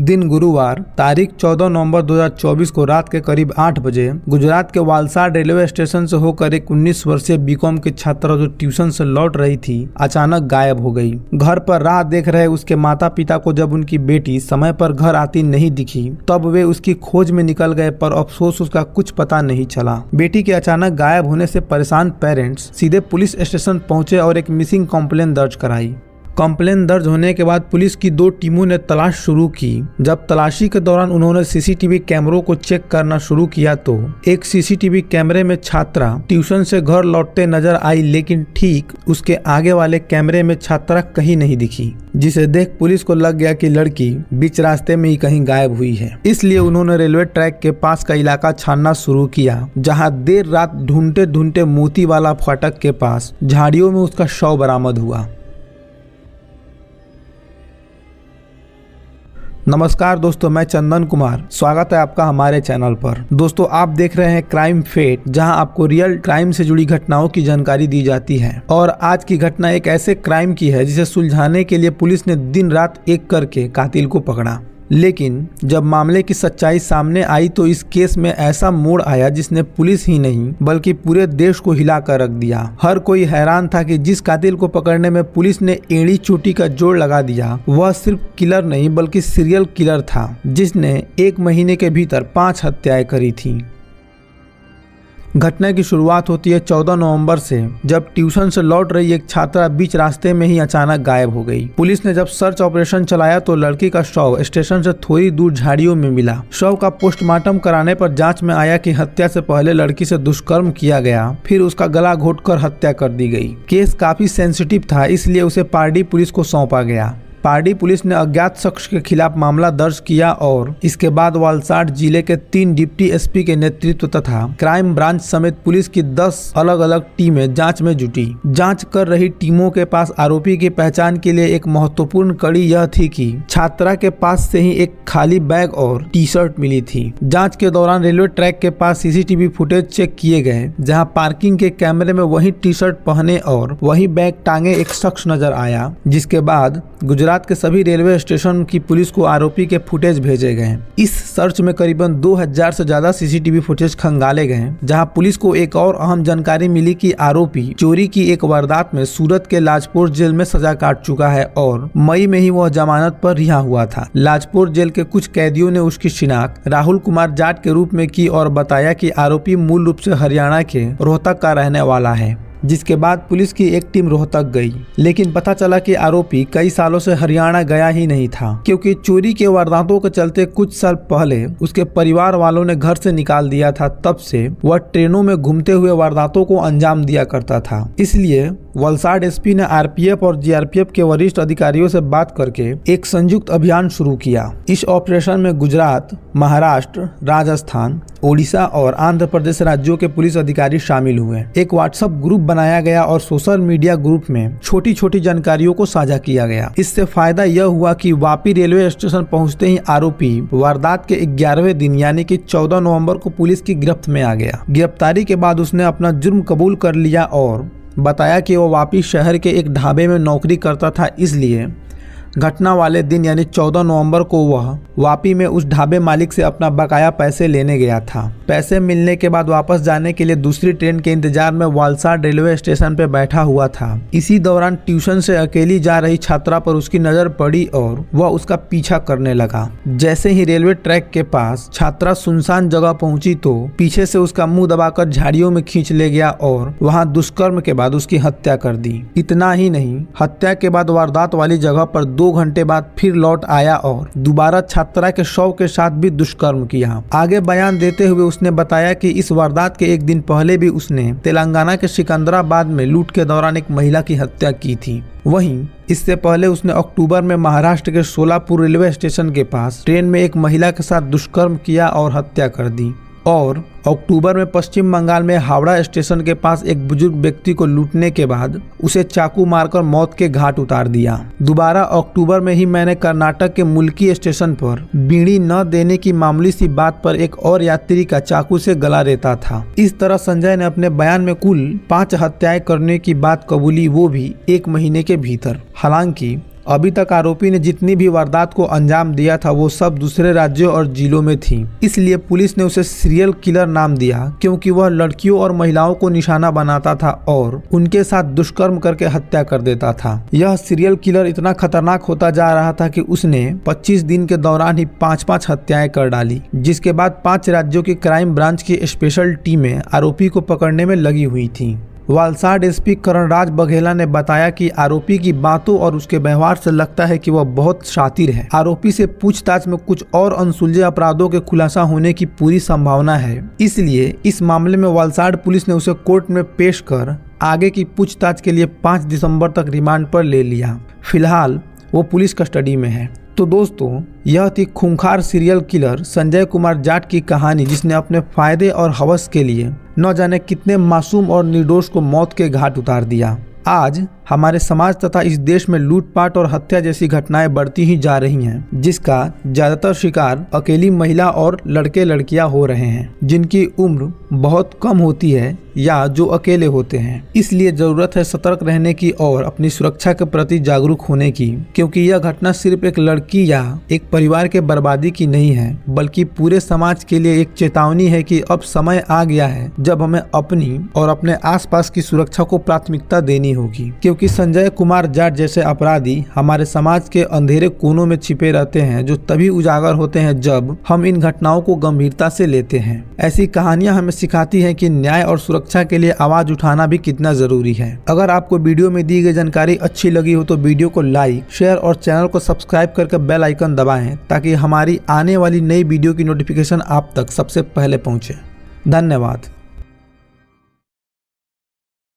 दिन गुरुवार तारीख 14 नवंबर 2024 को रात के करीब 8 बजे गुजरात के वालसाड रेलवे स्टेशन से होकर एक 19 वर्षीय बीकॉम की छात्रा जो ट्यूशन से लौट रही थी अचानक गायब हो गई। घर पर राह देख रहे उसके माता पिता को जब उनकी बेटी समय पर घर आती नहीं दिखी तब वे उसकी खोज में निकल गए, पर अफसोस उसका कुछ पता नहीं चला। बेटी के अचानक गायब होने से परेशान पेरेंट्स सीधे पुलिस स्टेशन पहुंचे और एक मिसिंग कंप्लेन दर्ज कराई। कंप्लेन दर्ज होने के बाद पुलिस की 2 टीमों ने तलाश शुरू की। जब तलाशी के दौरान उन्होंने सीसीटीवी कैमरों को चेक करना शुरू किया तो एक सीसीटीवी कैमरे में छात्रा ट्यूशन से घर लौटते नजर आई, लेकिन ठीक उसके आगे वाले कैमरे में छात्रा कहीं नहीं दिखी, जिसे देख पुलिस को लग गया कि लड़की बीच रास्ते में ही कहीं गायब हुई है। इसलिए उन्होंने रेलवे ट्रैक के पास का इलाका छानना शुरू किया, जहां देर रात ढूंढते ढूंढते मोती वाला फाटक के पास झाड़ियों में उसका शव बरामद हुआ। नमस्कार दोस्तों, मैं चंदन कुमार, स्वागत है आपका हमारे चैनल पर। दोस्तों, आप देख रहे हैं क्राइम फेट, जहां आपको रियल क्राइम से जुड़ी घटनाओं की जानकारी दी जाती है। और आज की घटना एक ऐसे क्राइम की है जिसे सुलझाने के लिए पुलिस ने दिन रात एक करके कातिल को पकड़ा। लेकिन जब मामले की सच्चाई सामने आई तो इस केस में ऐसा मोड़ आया जिसने पुलिस ही नहीं बल्कि पूरे देश को हिला कर रख दिया। हर कोई हैरान था कि जिस कातिल को पकड़ने में पुलिस ने एड़ी चोटी का जोड़ लगा दिया, वह सिर्फ किलर नहीं बल्कि सीरियल किलर था, जिसने 1 महीने के भीतर 5 हत्याएं करी थी। घटना की शुरुआत होती है 14 नवंबर से, जब ट्यूशन से लौट रही एक छात्रा बीच रास्ते में ही अचानक गायब हो गई। पुलिस ने जब सर्च ऑपरेशन चलाया तो लड़की का शव स्टेशन से थोड़ी दूर झाड़ियों में मिला। शव का पोस्टमार्टम कराने पर जांच में आया कि हत्या से पहले लड़की से दुष्कर्म किया गया, फिर उसका गला घोटकर हत्या कर दी गई। केस काफी सेंसिटिव था, इसलिए उसे पारडी पुलिस को सौंपा गया। पारडी पुलिस ने अज्ञात शख्स के खिलाफ मामला दर्ज किया और इसके बाद वालसाड जिले के 3 डिप्टी एसपी के नेतृत्व तथा क्राइम ब्रांच समेत पुलिस की 10 अलग अलग टीमें जांच में जुटी। जांच कर रही टीमों के पास आरोपी की पहचान के लिए एक महत्वपूर्ण कड़ी यह थी कि छात्रा के पास से ही एक खाली बैग और टी-शर्ट मिली थी। जांच के दौरान रेलवे ट्रैक के पास सीसीटीवी फुटेज चेक किए गए, जहाँ पार्किंग के कैमरे में वही टी-शर्ट पहने और वही बैग टांगे एक शख्स नजर आया। जिसके बाद गुजरात के सभी रेलवे स्टेशन की पुलिस को आरोपी के फुटेज भेजे गए। इस सर्च में करीबन 2000 से ज्यादा सीसीटीवी फुटेज खंगाले गए, जहां पुलिस को एक और अहम जानकारी मिली कि आरोपी चोरी की एक वारदात में सूरत के लाजपुर जेल में सजा काट चुका है और मई में ही वह जमानत पर रिहा हुआ था। लाजपुर जेल के कुछ कैदियों ने उसकी शिनाख्त राहुल कुमार जाट के रूप में की और बताया कि आरोपी मूल रूप से हरियाणा के रोहतक का रहने वाला है। जिसके बाद पुलिस की एक टीम रोहतक गई, लेकिन पता चला कि आरोपी कई सालों से हरियाणा गया ही नहीं था, क्योंकि चोरी के वारदातों के चलते कुछ साल पहले उसके परिवार वालों ने घर से निकाल दिया था। तब से वह ट्रेनों में घूमते हुए वारदातों को अंजाम दिया करता था। इसलिए वलसाड एसपी ने आरपीएफ और जीआरपीएफ के वरिष्ठ अधिकारियों से बात करके एक संयुक्त अभियान शुरू किया। इस ऑपरेशन में गुजरात, महाराष्ट्र, राजस्थान, ओडिशा और आंध्र प्रदेश राज्यों के पुलिस अधिकारी शामिल हुए। एक व्हाट्सएप ग्रुप बनाया गया और सोशल मीडिया ग्रुप में छोटी छोटी जानकारियों को साझा किया गया। इससे फायदा यह हुआ कि वापी रेलवे स्टेशन पहुंचते ही आरोपी वारदात के 11वें दिन यानी कि 14 नवंबर को पुलिस की गिरफ्त में आ गया। गिरफ्तारी के बाद उसने अपना जुर्म कबूल कर लिया और बताया कि वो वापी शहर के एक ढाबे में नौकरी करता था, इसलिए घटना वाले दिन यानी 14 नवंबर को वह वापी में उस ढाबे मालिक से अपना बकाया पैसे लेने गया था। पैसे मिलने के बाद वापस जाने के लिए दूसरी ट्रेन के इंतजार में वालसाड रेलवे स्टेशन पर बैठा हुआ था। इसी दौरान ट्यूशन से अकेली जा रही छात्रा पर उसकी नजर पड़ी और वह उसका पीछा करने लगा। जैसे ही रेलवे ट्रैक के पास छात्रा सुनसान जगह पहुंची तो पीछे से उसका मुंह दबाकर झाड़ियों में खींच ले गया और वहां दुष्कर्म के बाद उसकी हत्या कर दी। इतना ही नहीं, हत्या के बाद वारदात वाली जगह पर 2 घंटे बाद फिर लौट आया और दोबारा छात्रा के शव के साथ भी दुष्कर्म किया। आगे बयान देते हुए उसने बताया कि इस वारदात के एक दिन पहले भी उसने तेलंगाना के सिकंदराबाद में लूट के दौरान एक महिला की हत्या की थी। वहीं इससे पहले उसने अक्टूबर में महाराष्ट्र के सोलापुर रेलवे स्टेशन के पास ट्रेन में एक महिला के साथ दुष्कर्म किया और हत्या कर दी। और अक्टूबर में पश्चिम बंगाल में हावड़ा स्टेशन के पास एक बुजुर्ग व्यक्ति को लूटने के बाद उसे चाकू मारकर मौत के घाट उतार दिया। दोबारा अक्टूबर में ही मैंने कर्नाटक के मुल्की स्टेशन पर बीड़ी न देने की मामूली सी बात पर एक और यात्री का चाकू से गला रेता था। इस तरह संजय ने अपने बयान में कुल 5 हत्याएं करने की बात कबूली, वो भी 1 महीने के भीतर। हालांकि अभी तक आरोपी ने जितनी भी वारदात को अंजाम दिया था वो सब दूसरे राज्यों और जिलों में थी, इसलिए पुलिस ने उसे सीरियल किलर नाम दिया, क्योंकि वह लड़कियों और महिलाओं को निशाना बनाता था और उनके साथ दुष्कर्म करके हत्या कर देता था। यह सीरियल किलर इतना खतरनाक होता जा रहा था कि उसने 25 दिन के दौरान ही 5-5 हत्याएं कर डाली, जिसके बाद 5 राज्यों की क्राइम ब्रांच की स्पेशल टीमें आरोपी को पकड़ने में लगी हुई थी। वलसाड एसपी करणराज बघेला ने बताया कि आरोपी की बातों और उसके व्यवहार से लगता है कि वह बहुत शातिर है। आरोपी से पूछताछ में कुछ और अनसुलझे अपराधों के खुलासा होने की पूरी संभावना है, इसलिए इस मामले में वलसाड पुलिस ने उसे कोर्ट में पेश कर आगे की पूछताछ के लिए 5 दिसंबर तक रिमांड पर ले लिया। फिलहाल वो पुलिस कस्टडी में है। तो दोस्तों, यह थी खूंखार सीरियल किलर संजय कुमार जाट की कहानी, जिसने अपने फायदे और हवस के लिए न जाने कितने मासूम और निर्दोष को मौत के घाट उतार दिया। आज हमारे समाज तथा इस देश में लूटपाट और हत्या जैसी घटनाएं बढ़ती ही जा रही हैं, जिसका ज्यादातर शिकार अकेली महिला और लड़के लड़कियां हो रहे हैं, जिनकी उम्र बहुत कम होती है या जो अकेले होते हैं। इसलिए जरूरत है सतर्क रहने की और अपनी सुरक्षा के प्रति जागरूक होने की, क्योंकि यह घटना सिर्फ एक लड़की या एक परिवार के बर्बादी की नहीं है, बल्कि पूरे समाज के लिए एक चेतावनी है कि अब समय आ गया है जब हमें अपनी और अपने आसपास की सुरक्षा को प्राथमिकता देनी होगी। क्योंकि संजय कुमार जाट जैसे अपराधी हमारे समाज के अंधेरे कोनों में छिपे रहते हैं, जो तभी उजागर होते हैं जब हम इन घटनाओं को गंभीरता से लेते हैं। ऐसी कहानियां हमें सिखाती हैं कि न्याय और सुरक्षा के लिए आवाज उठाना भी कितना जरूरी है। अगर आपको वीडियो में दी गई जानकारी अच्छी लगी हो तो वीडियो को लाइक, शेयर और चैनल को सब्सक्राइब करके बेल आइकन दबाएं, ताकि हमारी आने वाली नई वीडियो की नोटिफिकेशन आप तक सबसे पहले पहुंचे। धन्यवाद।